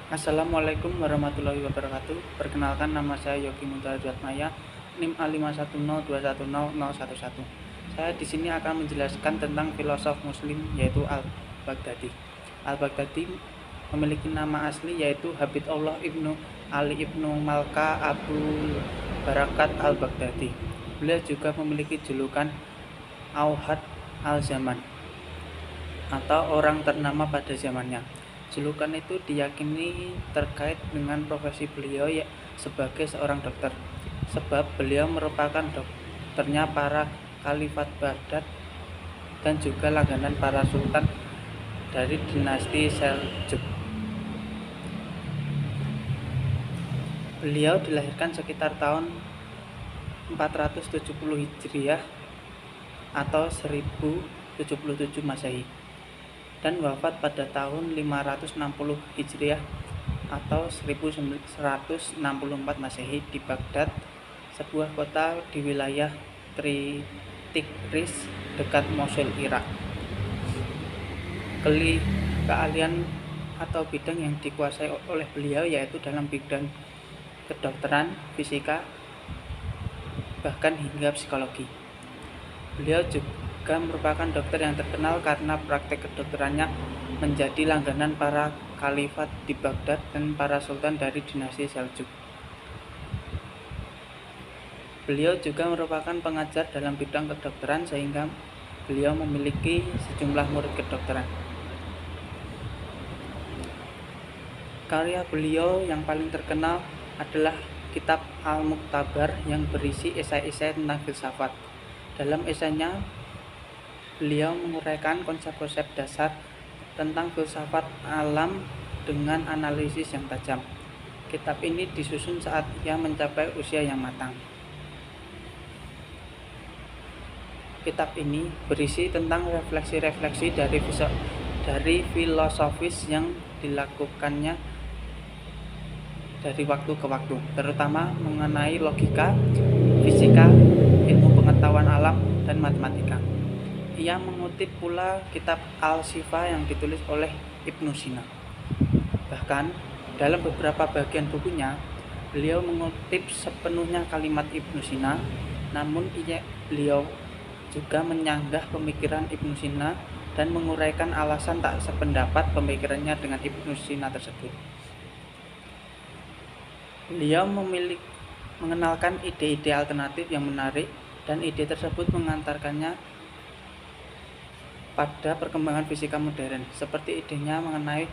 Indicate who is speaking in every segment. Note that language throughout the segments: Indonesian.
Speaker 1: Assalamualaikum warahmatullahi wabarakatuh. Perkenalkan, nama saya Yogi Muntaradjatmaya, NIM A5102100111. Saya di sini akan menjelaskan tentang filosof Muslim yaitu Al-Baghdadi. Al-Baghdadi memiliki nama asli yaitu Habibullah ibnu Ali ibnu Malka Abul Barakat Al-Baghdadi. Beliau juga memiliki julukan Auhad al-Zaman atau orang ternama pada zamannya. Julukan itu diyakini terkait dengan profesi beliau sebagai seorang dokter, sebab beliau merupakan dokternya para khalifat Baghdad dan juga langganan para sultan dari dinasti Seljuk. Beliau dilahirkan sekitar tahun 470 Hijriah atau 1077 Masehi dan wafat pada tahun 560 Hijriah atau 1164 Masehi di Baghdad, sebuah kota di wilayah Tigris dekat Mosul, Irak. Keahlian atau bidang yang dikuasai oleh beliau yaitu dalam bidang kedokteran, fisika, bahkan hingga psikologi. Beliau juga merupakan dokter yang terkenal karena praktek kedokterannya menjadi langganan para khalifat di Baghdad dan para sultan dari dinasti Seljuk. Beliau juga merupakan pengajar dalam bidang kedokteran sehingga beliau memiliki sejumlah murid kedokteran. Karya beliau yang paling terkenal adalah kitab Al-Muqtabar yang berisi esai-esai tentang filsafat. Dalam esainya, beliau menguraikan konsep-konsep dasar tentang filsafat alam dengan analisis yang tajam. Kitab ini disusun saat ia mencapai usia yang matang. Kitab ini berisi tentang refleksi-refleksi dari filosofis yang dilakukannya dari waktu ke waktu, terutama mengenai logika, fisika, ilmu pengetahuan alam, dan matematika. Ia mengutip pula kitab Al-Shifa yang ditulis oleh Ibnu Sina. Bahkan, dalam beberapa bagian bukunya, beliau mengutip sepenuhnya kalimat Ibnu Sina, namun beliau juga menyanggah pemikiran Ibnu Sina dan menguraikan alasan tak sependapat pemikirannya dengan Ibnu Sina tersebut. Beliau mengenalkan ide-ide alternatif yang menarik dan ide tersebut mengantarkannya pada perkembangan fisika modern, seperti idenya mengenai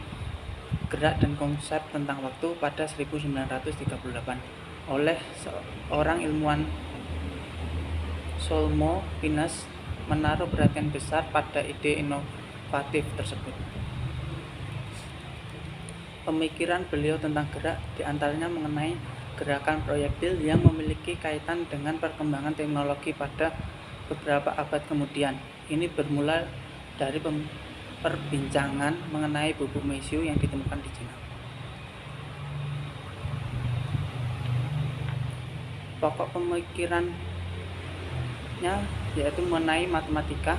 Speaker 1: gerak dan konsep tentang waktu pada 1938 oleh seorang ilmuwan Solmo Pinus menaruh perhatian besar pada ide inovatif tersebut. Pemikiran beliau tentang gerak diantaranya mengenai gerakan proyektil yang memiliki kaitan dengan perkembangan teknologi pada beberapa abad kemudian. Ini bermula dari perbincangan mengenai bubuk mesiu yang ditemukan di Cina. Pokok pemikirannya yaitu mengenai matematika,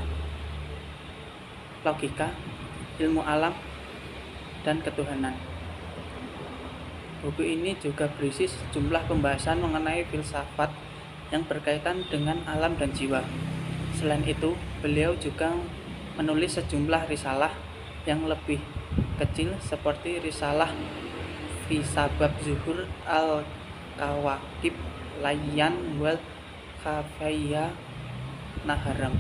Speaker 1: logika, ilmu alam, dan ketuhanan. Buku ini juga berisi sejumlah pembahasan mengenai filsafat yang berkaitan dengan alam dan jiwa. Selain itu, beliau juga menulis sejumlah risalah yang lebih kecil seperti risalah Fi Sabab Zuhur Al-Kawakib Layyan wal Khafaya Naharam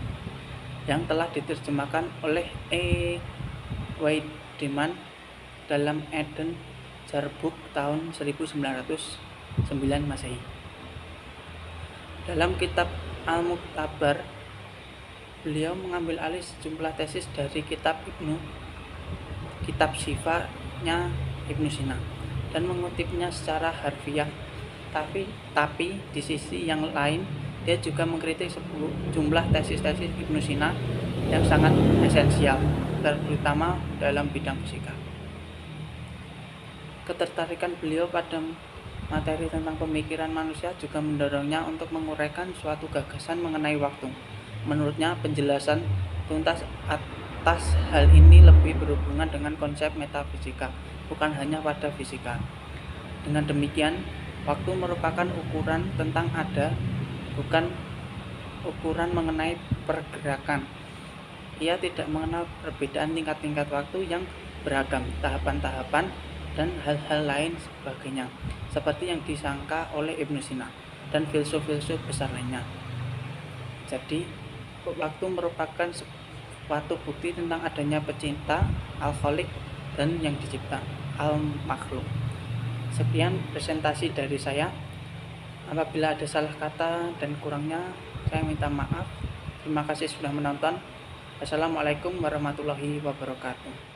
Speaker 1: yang telah diterjemahkan oleh E. Weideman dalam Eden Jarbuk tahun 1909 Masehi. Dalam kitab Al-Muqtabar, beliau mengambil alih sejumlah tesis dari kitab Shifa-nya Ibnu Sina dan mengutipnya secara harfiah. Tapi di sisi yang lain, dia juga mengkritik sejumlah tesis-tesis Ibnu Sina yang sangat esensial, terutama dalam bidang fisika. Ketertarikan beliau pada materi tentang pemikiran manusia juga mendorongnya untuk menguraikan suatu gagasan mengenai waktu. Menurutnya, penjelasan tuntas atas hal ini lebih berhubungan dengan konsep metafisika bukan hanya pada fisika. Dengan demikian, waktu merupakan ukuran tentang ada, bukan ukuran mengenai pergerakan. Ia tidak mengenal perbedaan tingkat-tingkat waktu yang beragam, tahapan-tahapan, dan hal-hal lain sebagainya, seperti yang disangka oleh Ibnu Sina dan filsuf-filsuf besar lainnya. Jadi, waktu merupakan suatu bukti tentang adanya pecinta, al-khaliq, dan yang dicipta, al-makhluk. Sekian presentasi dari saya. Apabila ada salah kata dan kurangnya, saya minta maaf. Terima kasih sudah menonton. Wassalamualaikum warahmatullahi wabarakatuh.